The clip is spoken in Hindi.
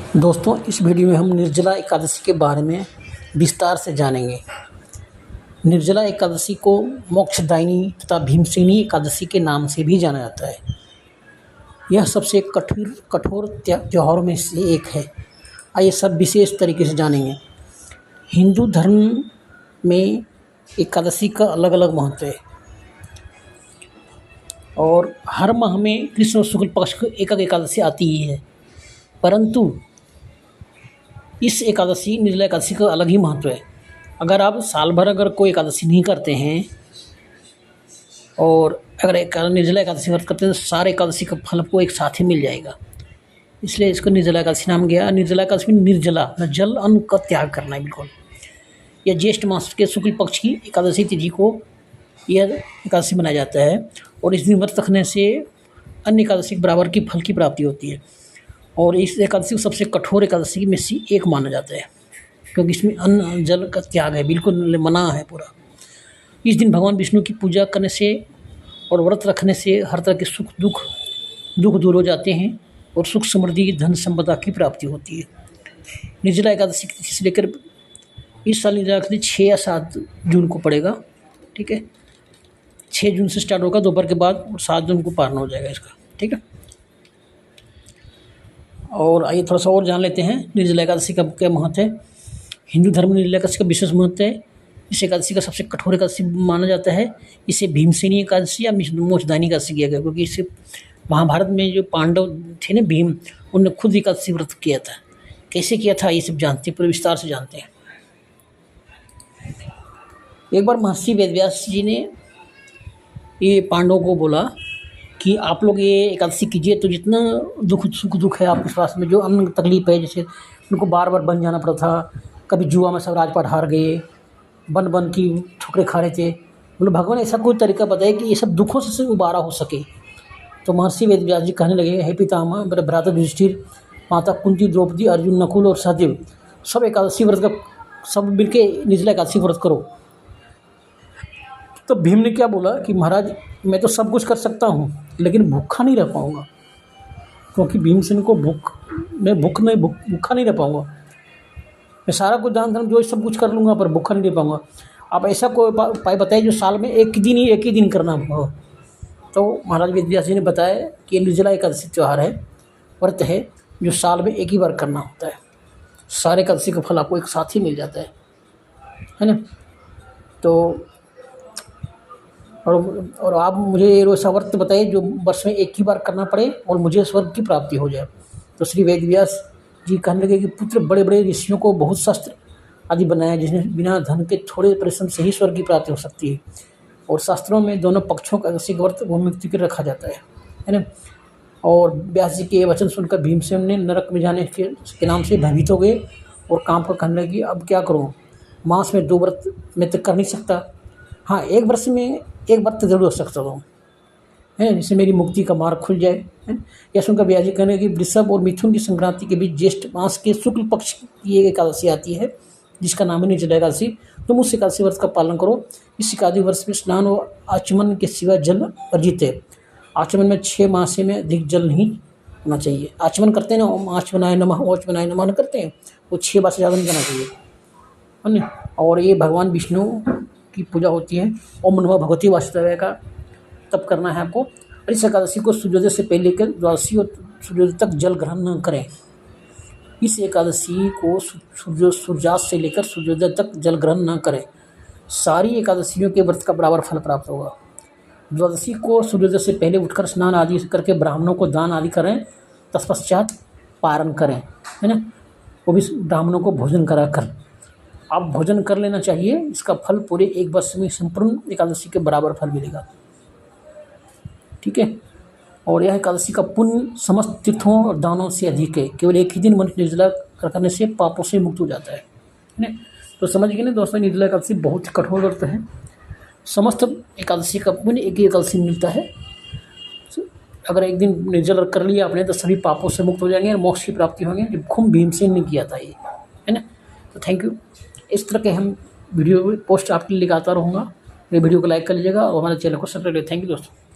दोस्तों, इस वीडियो में हम निर्जला एकादशी के बारे में विस्तार से जानेंगे। निर्जला एकादशी को मोक्षदायिनी तथा भीमसेनी एकादशी के नाम से भी जाना जाता है। यह सबसे कठोर त्योहारों में से एक है। आइए सब विशेष तरीके से जानेंगे। हिंदू धर्म में एकादशी का अलग अलग महत्व है और हर माह में कृष्ण शुक्ल पक्ष को एक एकादशी आती ही है, परंतु इस एकादशी निर्जला एकादशी का अलग ही महत्व है। अगर आप साल भर अगर कोई एकादशी नहीं करते हैं और अगर निर्जला एकादशी व्रत करते हैं तो सारे एकादशी का फल आपको एक साथ ही मिल जाएगा। इसलिए इसको निर्जला एकादशी नाम गया। निर्जला एकादशी में निर्जला जल अन्न का त्याग करना है बिल्कुल। यह ज्येष्ठ मास के शुक्ल पक्ष की एकादशी तिथि को यह एकादशी मनाया जाता है और इस दिन व्रत रखने से अन्य एकादशी के बराबर की फल की प्राप्ति होती है और इस एकादशी को सबसे कठोर एकादशी में से एक माना जाता है, क्योंकि इसमें अन्न जल का त्याग है, बिल्कुल मना है पूरा। इस दिन भगवान विष्णु की पूजा करने से और व्रत रखने से हर तरह के सुख दुख दूर हो जाते हैं और सुख समृद्धि धन संपदा की प्राप्ति होती है। निर्जला एकादशी की तिथि से लेकर इस साल निर्जला एकादशी 6 या 7 जून को पड़ेगा। ठीक है, 6 जून से स्टार्ट होगा दोपहर के बाद और 7 जून को पारण हो जाएगा इसका। ठीक है, और आइए थोड़ा सा और जान लेते हैं निर्जला एकादशी का क्या महत्व है। हिंदू धर्म में निर्जला एकादशी का विशेष महत्व है। इस एकादशी का सबसे कठोर एकादशी माना जाता है। इसे भीमसेनी एकादशी या मोक्षदायिनी एकादशी किया गया, क्योंकि इसे महाभारत में जो पांडव थे ना भीम, उनने खुद एकादशी व्रत किया था। कैसे किया था ये सब जानते हैं, पूरे विस्तार से जानते हैं। एक बार महर्षि वेदव्यास जी ने ये पांडवों को बोला कि आप लोग ये एकादशी कीजिए तो जितना सुख दुख है आपके स्वास्थ्य में, जो अन्न तकलीफ है, जैसे उनको बार बार बन जाना पड़ा था, कभी जुआ में सब राजपाट हार गए, बन की ठोकरें खा रहे थे, बोले भगवान ऐसा कोई तरीका बताए कि ये सब दुखों से उबारा हो सके। तो महर्षि वेदव्यास जी कहने लगे, हे पितामह, मेरे भ्राता युधिष्ठिर, माता कुंती, द्रौपदी, अर्जुन, नकुल और सहदेव, सब एकादशी व्रत का सब मिलके निर्जला एकादशी व्रत करो। तो भीम ने क्या बोला कि महाराज, मैं तो सब कुछ कर सकता हूँ लेकिन भूखा नहीं रह पाऊँगा, क्योंकि भीमसेन को भूखा नहीं रह पाऊँगा। मैं सारा कुछ दान धर्म जो सब कुछ कर लूँगा पर भूखा नहीं रह पाऊँगा। आप ऐसा कोई उपाय बताइए जो साल में एक ही दिन करना हो। तो महाराज वेदव्यास जी ने बताया कि ये निर्जला एकादशी त्यौहार है, व्रत है, जो साल में एक ही बार करना होता है। सारे एकादशी का फल आपको एक साथ ही मिल जाता है ना। तो और आप मुझे ऐसा व्रत बताइए जो वर्ष में एक ही बार करना पड़े और मुझे स्वर्ग की प्राप्ति हो जाए। तो श्री वेदव्यास जी कहने लगे कि पुत्र, बड़े बड़े ऋषियों को बहुत शास्त्र आदि बनाया जिन्हें बिना धन के थोड़े परिश्रम से ही स्वर्ग की प्राप्ति हो सकती है, और शास्त्रों में दोनों पक्षों का एकादशी व्रत मुक्ति के रखा जाता है ना। और व्यास जी के वचन सुनकर भीमसेन ने नरक में जाने के नाम से भयभीत हो गए और काम पर कहने लगे, अब क्या करूँ, मास में 2 व्रत मैं तो कर नहीं सकता, हाँ एक वर्ष में एक व्रत जरूर हो सकता हूँ, है, जिससे मेरी मुक्ति का मार्ग खुल जाए। यह सुनकर व्यास जी कहने कि वृषभ और मिथुन की संक्रांति के बीच ज्येष्ठ मास के शुक्ल पक्ष की एक एकादशी आती है जिसका नाम है निर्जला एकादशी। तुम उस एकादशी व्रत का पालन करो। इस एकादशी वर्ष में स्नान और आचमन के सिवा जल वर्जित है। आचमन में 6 माह से में अधिक जल नहीं होना चाहिए। आचमन करते हैं ना, आँच बनाए नमः, ओच बनाए नमः करते हैं, वो 6 बार से ज़्यादा नहीं करना चाहिए, है ना। और ये भगवान विष्णु की पूजा होती है। ओम नमः भगवती वासुदेवाय का तब करना है आपको। और इस एकादशी को सूर्योदय से पहले लेकर द्वादशी और सूर्योदय तक जल ग्रहण न करें। इस एकादशी को सूर्यास्त से लेकर सूर्योदय तक जल ग्रहण न करें। सारी एकादशियों के व्रत का बराबर फल प्राप्त होगा। द्वादशी को सूर्योदय से पहले उठकर स्नान आदि करके ब्राह्मणों को दान आदि करें, तत्पश्चात पारण करें, है ना। वो भी ब्राह्मणों को भोजन करा कर आप भोजन कर लेना चाहिए। इसका फल पूरे एक वर्ष में संपूर्ण एकादशी के बराबर फल मिलेगा। ठीक है, और यह एकादशी का पुण्य समस्त तीर्थों और दानों से अधिक है। केवल एक ही दिन मनुष्य निर्जला करने से पापों से मुक्त हो जाता है ना। तो समझ गए ना दोस्तों, निर्जला एकादशी बहुत ही कठोर व्रत है। समस्त एकादशी का पुण्य एक ही एकादशी मिलता है। अगर एक दिन निर्जला कर लिया आपने तो सभी पापों से मुक्त हो जाएंगे और मोक्ष की प्राप्ति होंगे, जो खूब भीमसेन ने किया था ये, है ना। तो थैंक यू। इस तरह के हम वीडियो पोस्ट आपके लिए लगाता रहूँगा। मेरे वीडियो को लाइक कर लीजिएगा और हमारे चैनल को सब्सक्राइब करिए। थैंक यू दोस्तों।